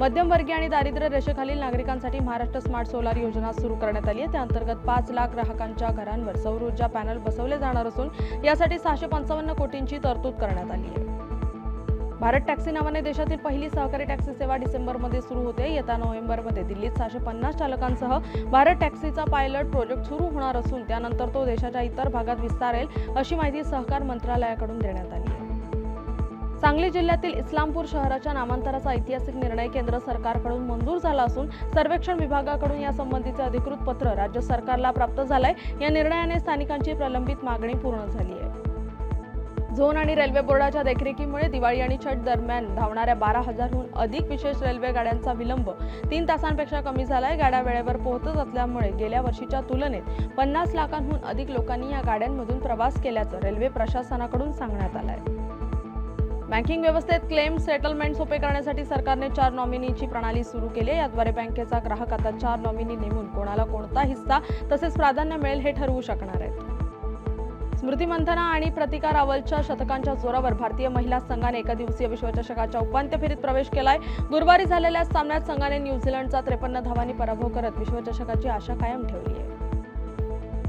मध्यमवर्गीय आणि दारिद्र्य रेषेखालील नागरिकांसाठी महाराष्ट्र स्मार्ट सोलार योजना सुरू करण्यात आली आहे। त्या अंतर्गत 5 लाख ग्राहकांच्या घरांवर सौर ऊर्जा पॅनल बसवले जाणार असून यासाठी 655 कोटींची तरतूद करण्यात आली आहे। भारत टॅक्सी नावाने देशातील पहिली सहकारी टॅक्सी सेवा डिसेंबरमध्ये सुरू होते। येत्या नोव्हेंबरमध्ये दिल्लीत 650 चालकांसह भारत टॅक्सीचा पायलट प्रोजेक्ट सुरू होणार असून त्यानंतर तो देशाच्या इतर भागात विस्तारेल, अशी माहिती सहकार मंत्रालयाकडून देण्यात आली आहे। सांगली जिल्ह्यातील इस्लामपूर शहराच्या नामांतराचा ऐतिहासिक निर्णय केंद्र सरकारकडून मंजूर झाला असून सर्वेक्षण विभागाकडून यासंबंधीचे अधिकृत पत्र राज्य सरकारला प्राप्त झालंय। या निर्णयाने स्थानिकांची प्रलंबित मागणी पूर्ण झाली आहे। झोन आणि रेल्वे बोर्डाच्या देखरेखीमुळे दिवाळी आणि छठ दरम्यान धावणाऱ्या 12,000हून अधिक विशेष रेल्वे गाड्यांचा विलंब 3 तासांपेक्षा कमी झालाय। गाड्या वेळेवर पोहोचत असल्यामुळे गेल्या वर्षीच्या तुलनेत 50 लाखांहून अधिक लोकांनी या गाड्यांमधून प्रवास केल्याचं रेल्वे प्रशासनाकडून सांगण्यात आलंय। बँकिंग व्यवस्थेत क्लेम सेटलमेंट सोपे करण्यासाठी सरकारने 4 नॉमिनीची प्रणाली सुरू केली आहे। याद्वारे बँकेचा ग्राहक आता 4 नॉमिनी नेमून कोणाला कोणता हिस्सा तसेच प्राधान्य मिळेल हे ठरवू शकणार आहेत। स्मृती मंथना आणि प्रतिका रावलच्या शतकांच्या जोरावर भारतीय महिला संघाने एकदिवसीय विश्वचषकाच्या उपांत्य फेरीत प्रवेश केलाय। गुरुवारी झालेल्या सामन्यात संघाने न्यूझीलंडचा 53 धावांनी पराभव करत विश्वचषकाची आशा कायम ठेवली आहे।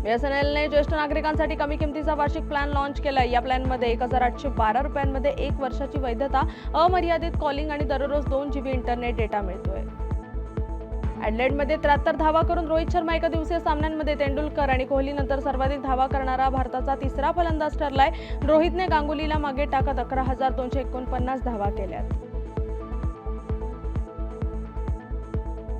बीएसएनएलने ज्येष्ठ नागरिकांसाठी कमी किमतीचा वार्षिक प्लॅन लॉन्च केलाय। या प्लॅनमध्ये 1812 रुपयांमध्ये 1 वर्षाची वैधता, अमर्यादित कॉलिंग आणि दररोज 2 GB इंटरनेट डेटा मिळतोय। ॲडलेडमध्ये 73 धावा करून रोहित शर्मा एकदिवसीय सामन्यांमध्ये तेंडुलकर आणि कोहलीनंतर सर्वाधिक धावा करणारा भारताचा तिसरा फलंदाज ठरलाय। रोहितने गांगुलीला मागे टाकत 11,249 धावा केल्यात।